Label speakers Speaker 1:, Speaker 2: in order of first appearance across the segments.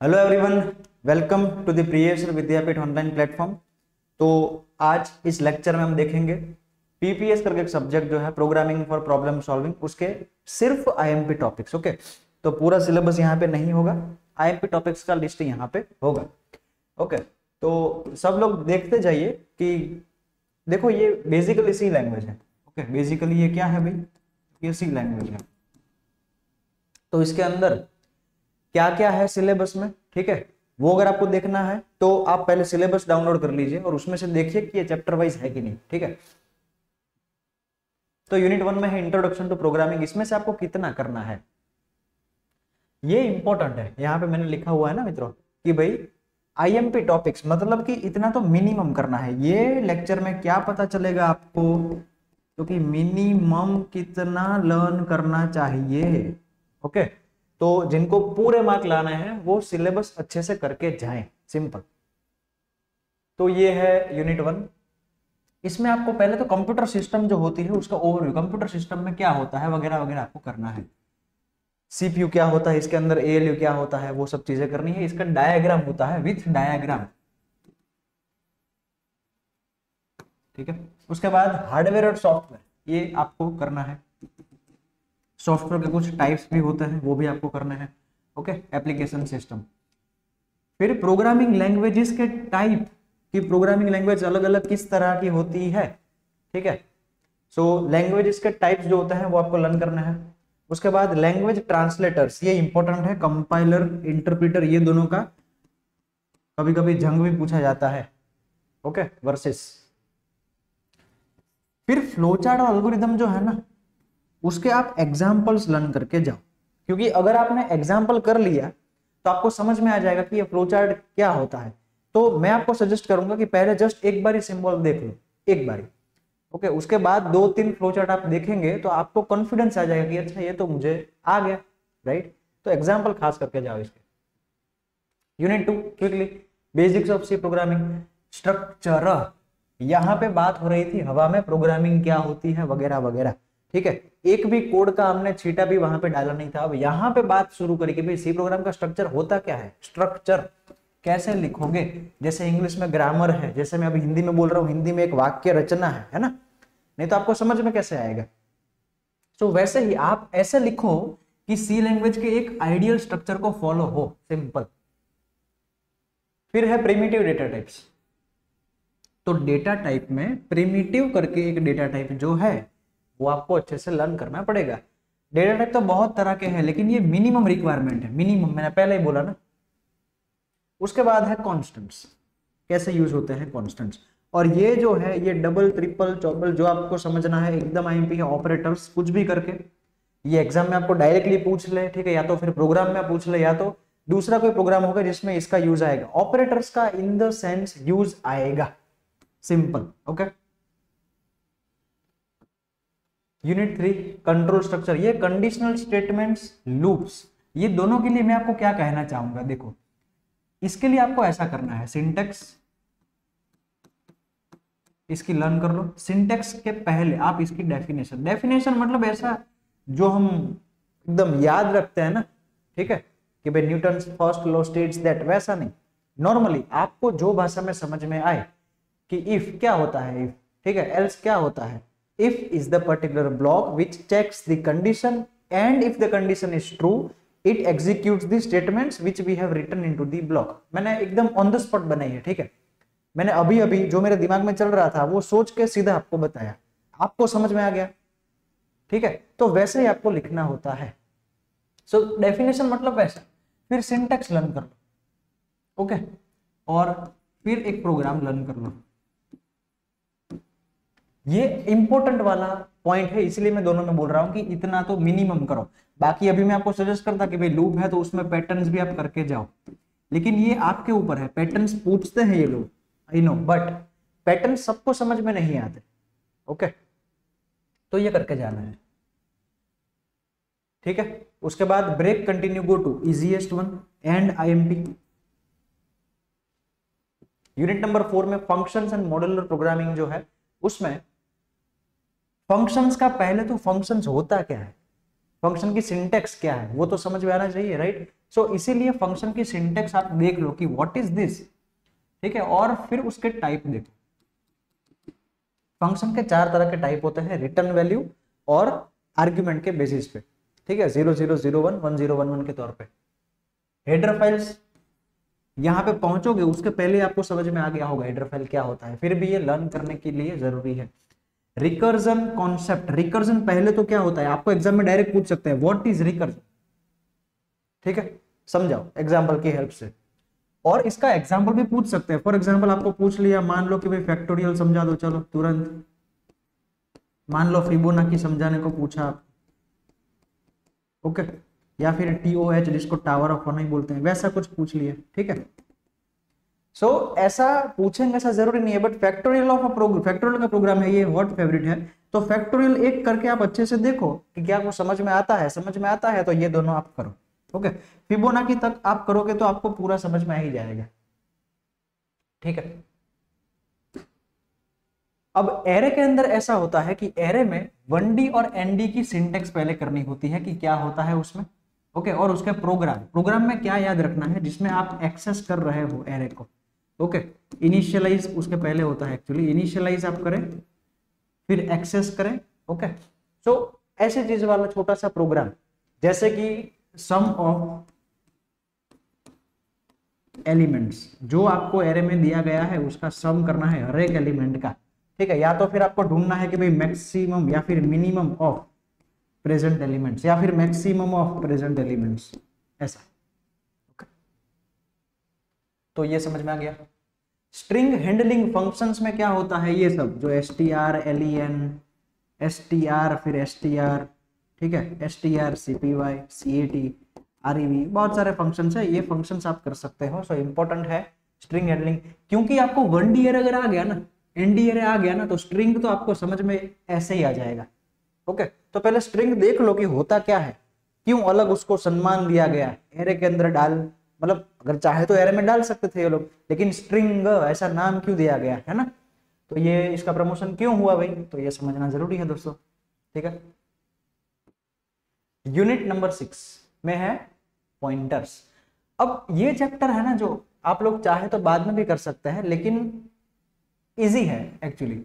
Speaker 1: Hello everyone, welcome to the Priyeshwar Vidyapeeth online platform. तो आज इस लेक्चर में हम देखेंगे पीपीएस करके एक सब्जेक्ट जो है प्रोग्रामिंग फॉर प्रॉब्लम सॉल्विंग, उसके सिर्फ आईएमपी टॉपिक्स। ओके, तो पूरा सिलेबस यहाँ पे नहीं होगा, आईएमपी टॉपिक्स का लिस्ट यहाँ पे होगा। ओके, तो सब लोग देखते जाइए कि देखो ये बेसिकली सी लैंग्वेज है। ओके, बेसिकली ये क्या है भाई, ये सी लैंग्वेज है। तो इसके अंदर क्या क्या है सिलेबस में, ठीक है, वो अगर आपको देखना है तो आप पहले सिलेबस डाउनलोड कर लीजिए और उसमें से देखिए कि ये चैप्टर वाइज है कि नहीं। ठीक है, तो यूनिट 1 में है इंट्रोडक्शन टू प्रोग्रामिंग। इसमें से आपको कितना करना है ये इंपॉर्टेंट है। यहाँ पे मैंने लिखा हुआ है ना मित्रों कि भाई आईएमपी टॉपिक्स, मतलब कि इतना तो मिनिमम करना है। ये लेक्चर में क्या पता चलेगा आपको, तो कि मिनिमम कितना लर्न करना चाहिए। ओके, तो जिनको पूरे मार्क लाना है वो सिलेबस अच्छे से करके जाएं, सिंपल। तो ये है यूनिट 1। इसमें आपको पहले तो कंप्यूटर सिस्टम जो होती है उसका ओवरव्यू, कंप्यूटर सिस्टम में क्या होता है वगैरह वगैरह आपको करना है। सीपीयू क्या होता है, इसके अंदर एएलयू क्या होता है, वो सब चीजें करनी है। इसका डायग्राम होता है विथ डायग्राम, ठीक है। उसके बाद हार्डवेयर और सॉफ्टवेयर, ये आपको करना है। सॉफ्टवेयर के कुछ टाइप्स भी होते हैं, वो भी आपको करना है। Okay, application system. फिर प्रोग्रामिंग लैंग्वेजेस के टाइप, कि प्रोग्रामिंग लैंग्वेज अलग अलग किस तरह की होती है, ठीक है। सो लैंग्वेजेस के टाइप्स जो होते हैं वो आपको लर्न करना है। उसके बाद लैंग्वेज ट्रांसलेटर्स, ये इंपॉर्टेंट है। कंपाइलर इंटरप्रेटर, ये दोनों का कभी कभी जंग भी पूछा जाता है। Okay, versus. फिर फ्लोचार्ट और एल्गोरिथम जो है ना, उसके आप एग्जाम्पल्स लर्न करके जाओ, क्योंकि अगर आपने एग्जाम्पल कर लिया तो आपको समझ में आ जाएगा कि ये फ्लोचार्ट क्या होता है। तो मैं आपको सजेस्ट करूंगा कि पहले जस्ट एक बार सिंबल देख लो, एक बार। ओके, उसके बाद 2-3 फ्लोचार्ट आप देखेंगे तो आपको कॉन्फिडेंस आ जाएगा कि अच्छा ये तो मुझे आ गया, राइट। तो एग्जाम्पल खास करके जाओ इसके। Unit 2 quickly, basics of C programming structure. यहाँ पे बात हो रही थी हवा में प्रोग्रामिंग क्या होती है वगैरह वगैरह, ठीक है। एक भी कोड का हमने छीटा भी वहां पे डाला नहीं था। अब यहाँ पे बात शुरू करें कि भाई सी प्रोग्राम का स्ट्रक्चर होता क्या है, स्ट्रक्चर कैसे लिखोगे। जैसे इंग्लिश में ग्रामर है, जैसे मैं अभी हिंदी में बोल रहा हूँ, हिंदी में एक वाक्य रचना है ना, नहीं तो आपको समझ में कैसे आएगा। तो वैसे ही आप ऐसे लिखो कि सी लैंग्वेज के एक आइडियल स्ट्रक्चर को फॉलो हो, सिंपल। फिर है प्रिमिटिव डेटा टाइप्स। तो डेटा टाइप में प्रिमिटिव करके एक डेटा टाइप जो है वो आपको अच्छे से लर्न करना पड़ेगा। डेटा टाइप तो बहुत तरह के हैं, लेकिन ये मिनिमम रिक्वायरमेंट है, मिनिमम, मैंने पहले ही बोला ना। उसके बाद है कॉन्स्टेंट्स, कैसे यूज होते हैं कॉन्स्टेंट्स। और ये जो है ये डबल ट्रिपल चौबल जो आपको समझना है, एकदम आईएमपी है। ऑपरेटर्स कुछ भी करके, ये एग्जाम में आपको डायरेक्टली पूछ ले, ठीक है, या तो फिर प्रोग्राम में पूछ ले, या तो दूसरा कोई प्रोग्राम होगा जिसमें इसका यूज आएगा। ऑपरेटर्स का इन द सेंस यूज आएगा, simple. Okay, unit 3 control structure, ये कंडीशनल स्टेटमेंट्स, लूप्स, ये दोनों के लिए मैं आपको क्या कहना चाहूंगा, देखो इसके लिए आपको ऐसा करना है, सिंटेक्स इसकी लर्न कर लो। सिंटेक्स के पहले आप इसकी डेफिनेशन, डेफिनेशन मतलब ऐसा जो हम एकदम याद रखते हैं ना, ठीक है, कि भाई Newton's first law states that, वैसा नहीं। नॉर्मली आपको जो भाषा में समझ में आए कि इफ क्या होता है, इफ, ठीक है, एल्स क्या होता है। If is the particular block which checks the condition and if the condition is true it executes the statements which we have written into the block. मैंने एकदम ऑन द स्पॉट बनाई है, ठीक है। मैंने अभी अभी जो मेरे दिमाग में चल रहा था वो सोच के सीधा आपको बताया, आपको समझ में आ गया, ठीक है। तो वैसे ही आपको लिखना होता है। सो डेफिनेशन मतलब वैसा। फिर सिंटेक्स लर्न कर लो, ओके, और फिर एक प्रोग्राम लर्न कर लो। ये इंपॉर्टेंट वाला पॉइंट है, इसलिए मैं दोनों में बोल रहा हूं कि इतना तो मिनिमम करो। बाकी अभी मैं आपको सजेस्ट करता कि भाई लूप है तो उसमें पैटर्न्स भी आप करके जाओ, लेकिन ये आपके ऊपर है। पैटर्न्स पूछते हैं ये लोग, आई नो, बट पैटर्न सबको समझ में नहीं आते। ओके, तो ये करके जाना है, ठीक है। उसके बाद break continue go to easiest one and IMP. Unit number 4 में फंक्शंस एंड मॉड्यूलर प्रोग्रामिंग जो है, उसमें फंक्शंस का पहले तो फंक्शंस होता क्या है, फंक्शन की सिंटेक्स क्या है वो तो समझ में आना चाहिए, राइट। सो इसीलिए फंक्शन की सिंटेक्स आप देख लो कि व्हाट इज दिस, ठीक है, और फिर उसके टाइप देखो। फंक्शन के 4 तरह के टाइप होते हैं, रिटर्न वैल्यू और आर्ग्यूमेंट के बेसिस पे, ठीक है, 0001 1011 के तौर पे। हेडर फाइल्स, यहाँ पे पहुंचोगे उसके पहले आपको समझ में आ गया होगा हेडर फाइल क्या होता है, फिर भी ये लर्न करने के लिए जरूरी है। रिकर्जन कॉन्सेप्ट, रिकर्जन पहले तो क्या होता है आपको एग्जाम में डायरेक्ट पूछ सकते हैं, व्हाट इज रिकर्जन, ठीक है, समझाओ एग्जाम्पल की हेल्प से, और इसका एग्जाम्पल भी पूछ सकते हैं। फॉर एग्जाम्पल आपको पूछ लिया, मान लो कि भाई फैक्टोरियल समझा दो, चलो तुरंत, मान लो फिबोनाची समझाने को पूछा आप, ओके, या फिर TOH जिसको टावर ऑफ वन ही बोलते हैं, वैसा कुछ पूछ लिया, ठीक है। सो ऐसा पूछेंगे, ऐसा जरूरी नहीं है, but factorial of a program, factorial का प्रोग्राम है ये, व्हाट फेवरेट है, तो फैक्टोरियल एक करके आप अच्छे से देखो कि क्या आपको समझ में आता है, समझ में आता है तो ये दोनों आप करो, ओके। फिबोनाची तक आप करोगे तो आपको पूरा समझ में आ ही जाएगा, ठीक है। अब एरे के अंदर ऐसा होता है कि एरे में 1D और ND की सिंटेक्स पहले करनी होती है कि क्या होता है उसमें, ओके, और उसके प्रोग्राम में क्या याद रखना है जिसमें आप एक्सेस कर रहे हो एरे को, ओके। इनिशियलाइज उसके पहले होता है, एक्चुअली इनिशियलाइज आप करें फिर एक्सेस करें, ओके। सो ऐसे चीज वाला छोटा सा प्रोग्राम, जैसे कि सम ऑफ एलिमेंट्स, जो आपको एरे में दिया गया है उसका सम करना है हर एक एलिमेंट का, ठीक है, या तो फिर आपको ढूंढना है कि भाई मैक्सिमम या फिर मिनिमम ऑफ प्रेजेंट एलिमेंट्स या फिर मैक्सिमम ऑफ प्रेजेंट एलिमेंट्स, ऐसा, ओके। तो ये समझ में आ गया। स्ट्रिंग हैंडलिंग फंक्शंस में क्या होता है, ये सब जो str len str फिर str, ठीक है, str cpy cat rev, बहुत सारे फंक्शंस है, ये फंक्शंस आप कर सकते हो। सो इंपॉर्टेंट है स्ट्रिंग हैंडलिंग, क्योंकि आपको 1D अगर आ गया ना, ND अरे आ गया ना, तो स्ट्रिंग तो आपको समझ में ऐसे ही आ जाएगा, ओके। तो पहले स्ट्रिंग देख लो कि होता क्या है, क्यों अलग उसको सम्मान दिया गया है, एरे के अंदर डाल, मतलब अगर चाहे तो एरे में डाल सकते थे ये लोग, लेकिन स्ट्रिंग ऐसा नाम क्यों दिया गया है ना, तो ये इसका प्रमोशन क्यों हुआ भाई, तो ये समझना जरूरी है दोस्तों, ठीक है। यूनिट नंबर 6 में है पॉइंटर्स। अब ये चैप्टर है ना, जो आप लोग चाहे तो बाद में भी कर सकते हैं, लेकिन इजी है एक्चुअली,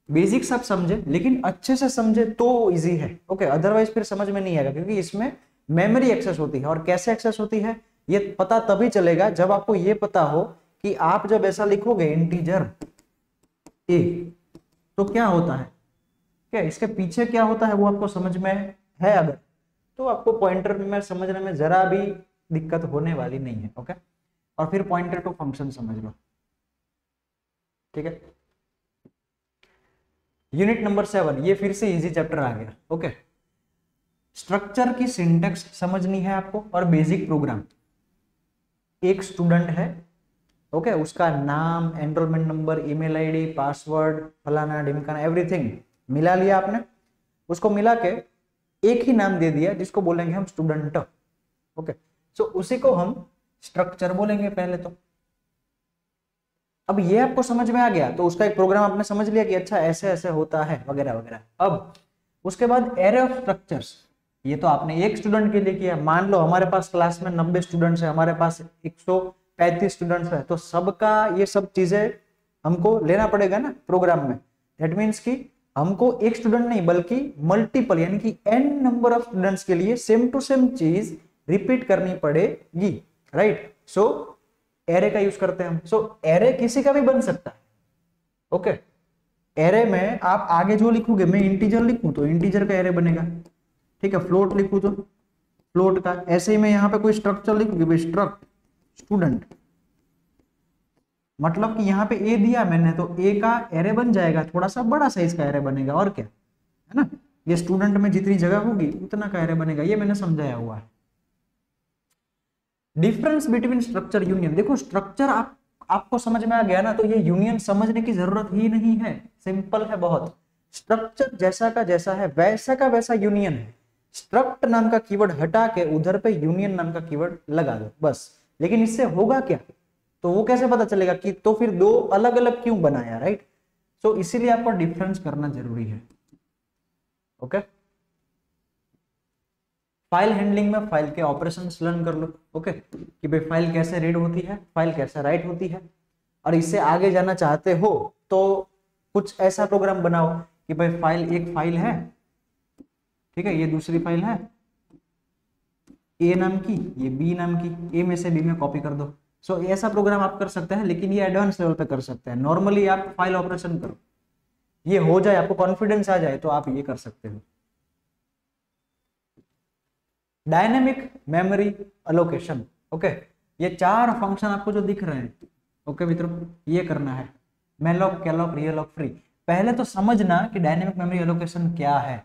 Speaker 1: बेसिक्स आप समझे लेकिन अच्छे से समझे तो इजी है, ओके, अदरवाइज फिर समझ में नहीं आएगा, क्योंकि इसमें मेमोरी एक्सेस होती है, और कैसे एक्सेस होती है ये पता तभी चलेगा जब आपको ये पता हो कि आप जब ऐसा लिखोगे इंटीजर a तो क्या होता है, क्या इसके पीछे क्या होता है वो आपको समझ में है अगर, तो आपको पॉइंटर में समझने में जरा भी दिक्कत होने वाली नहीं है, ओके। और फिर पॉइंटर टू फंक्शन समझ लो, ठीक है। यूनिट नंबर 7, ये फिर से इजी चैप्टर आ गया, ओके। स्ट्रक्चर की सिंटेक्स समझनी है आपको, और बेसिक प्रोग्राम। एक स्टूडेंट है, ओके, उसका नाम, enrolment number, email ID, password, फलाना ढिमकाना, एवरीथिंग मिला लिया आपने, उसको मिला के एक ही नाम दे दिया जिसको बोलेंगे हम स्टूडेंट, ओके। सो उसी को हम स्ट्रक्चर बोलेंगे पहले तो। अब ये आपको समझ में आ गया तो उसका एक प्रोग्राम आपने समझ लिया कि अच्छा ऐसे ऐसे होता है वगैरह वगैरह। अब उसके बाद एरे ऑफ स्ट्रक्चर्स, ये तो आपने एक स्टूडेंट के लिए किया, मान लो हमारे पास क्लास में 90 स्टूडेंट्स है, हमारे पास 135 स्टूडेंट्स है, तो सबका ये सब चीजें हमको लेना पड़ेगा ना प्रोग्राम में। दैट मीन्स कि हमको एक स्टूडेंट नहीं बल्कि मल्टीपल यानी कि n नंबर ऑफ स्टूडेंट्स के लिए सेम टू सेम चीज रिपीट करनी पड़ेगी, राइट। सो एरे का यूज करते हैं हम। सो एरे किसी का भी बन सकता है, ओके। एरे में आप आगे जो लिखोगे, मैं इंटीजर लिखूं तो इंटीजर का एरे बनेगा, ठीक है, फ्लोट लिखूं तो फ्लोट का, ऐसे ही मैं यहाँ पे कोई स्ट्रक्चर लिखूंगी, स्ट्रक्ट स्टूडेंट, मतलब कि यहाँ पे ए दिया मैंने तो ए का एरे बन जाएगा, थोड़ा सा बड़ा साइज का एरे बनेगा, और क्या है ना, ये स्टूडेंट में जितनी जगह होगी उतना का एरे बनेगा, ये मैंने समझाया हुआ है। डिफरेंस बिटवीन स्ट्रक्चर यूनियन, देखो स्ट्रक्चर आपको समझ में आ गया ना, तो ये यूनियन समझने की जरूरत ही नहीं है, सिंपल है बहुत। स्ट्रक्चर जैसा का जैसा है वैसा का वैसा यूनियन है, स्ट्रक्ट नाम का कीवर्ड हटा के उधर पे यूनियन नाम का कीवर्ड लगा दो बस। लेकिन इससे होगा क्या, तो वो कैसे पता चलेगा कि तो फिर दो अलग अलग क्यों बनाया, राइट। सो इसीलिए आपको डिफरेंस करना जरूरी है, ओके। फाइल हैंडलिंग में फाइल के ऑपरेशंस लर्न कर लो। ओके, कि भाई फाइल कैसे रीड होती है, फाइल कैसे राइट होती है, और इससे आगे जाना चाहते हो तो कुछ ऐसा प्रोग्राम बनाओ कि भाई फाइल, एक फाइल है, ठीक है, ये दूसरी फाइल है ए नाम की, ये बी नाम की, ए में से बी में कॉपी कर दो। सो ऐसा प्रोग्राम आप कर सकते हैं, लेकिन ये एडवांस लेवल पे कर सकते हैं। नॉर्मली आप फाइल ऑपरेशन करो, ये हो जाए, आपको कॉन्फिडेंस आ जाए तो आप ये कर सकते हो। Dynamic memory allocation. ओके, ये 4 फंक्शन आपको जो दिख रहे हैं, ओके मित्रों, ये करना है, मेलॉक, कैलॉक, रीअलॉक, फ्री। पहले तो समझना कि डायनेमिक मेमोरी एलोकेशन क्या है,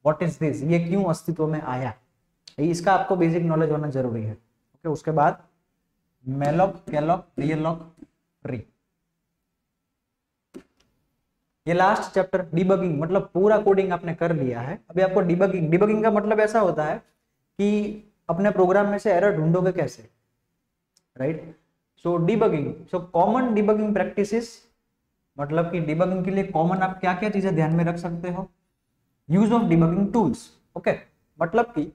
Speaker 1: व्हाट इज दिस, ये क्यों अस्तित्व में आया, इसका आपको बेसिक नॉलेज होना जरूरी है। ओके, उसके बाद मेलॉक, कैलॉक, रीअलॉक, फ्री। ये लास्ट चैप्टर डिबगिंग, मतलब पूरा कोडिंग आपने कर लिया है। अभी आपको डिबगिंग, डिबगिंग का मतलब ऐसा होता है कि अपने प्रोग्राम में से एरर ढूंढोगे कैसे, right. So debugging, so common debugging practices, मतलब कि डिबगिंग के लिए कॉमन आप क्या क्या चीजें ध्यान में रख सकते हो। Use of debugging tools. Okay, मतलब कि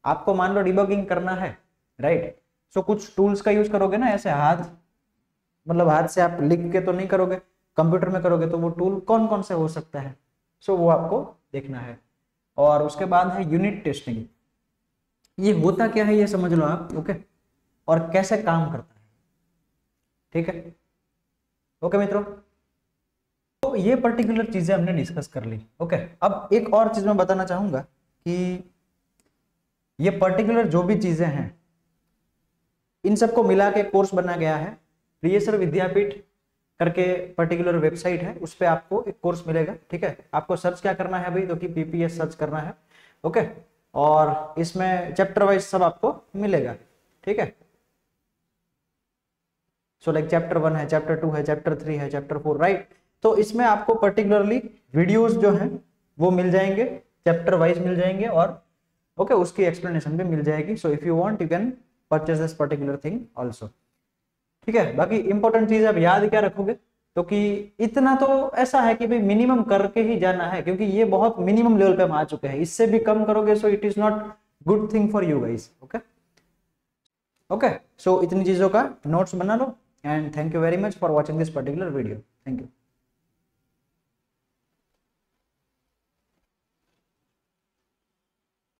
Speaker 1: आपको मान लो डिबगिंग करना है, राइट। सो कुछ टूल्स का यूज करोगे ना, ऐसे हाथ, मतलब हाथ से आप लिख के तो नहीं करोगे, कंप्यूटर में करोगे, तो वो टूल कौन कौन से हो सकता है, सो वो आपको देखना है। और उसके बाद है यूनिट टेस्टिंग। ये होता क्या है ये समझ लो आप, ओके, और कैसे काम करता है, ठीक है। ओके मित्रों, तो ये पर्टिकुलर चीजें हमने डिस्कस कर ली। ओके, अब एक और चीज मैं बताना चाहूंगा कि ये पर्टिकुलर जो भी चीजें हैं, इन सबको मिला के कोर्स बना गया है। प्रियसर विद्यापीठ करके पर्टिकुलर वेबसाइट है, उस पर आपको एक कोर्स मिलेगा, ठीक है। आपको सर्च क्या करना है अभी, तो कि पीपीएस सर्च करना है। ओके, और इसमें चैप्टर वाइज सब आपको मिलेगा, ठीक है। सो लाइक चैप्टर 1 है, चैप्टर 2 है, चैप्टर 3 है, चैप्टर 4, राइट। तो इसमें आपको पर्टिकुलरली वीडियोस जो हैं वो मिल जाएंगे, चैप्टर वाइज मिल जाएंगे, और ओके उसकी एक्सप्लेनेशन भी मिल जाएगी। So if you want you can purchase this particular thing also, ठीक है। बाकी इंपॉर्टेंट चीज आप याद क्या रखोगे, तो कि इतना तो ऐसा है कि भाई मिनिमम करके ही जाना है, क्योंकि ये बहुत मिनिमम लेवल पे हम आ चुके हैं। इससे भी कम करोगे so it is not good thing for you guys. Okay okay, so इतनी चीजों का नोट्स बना लो, and thank you very much for watching this particular video. Thank you.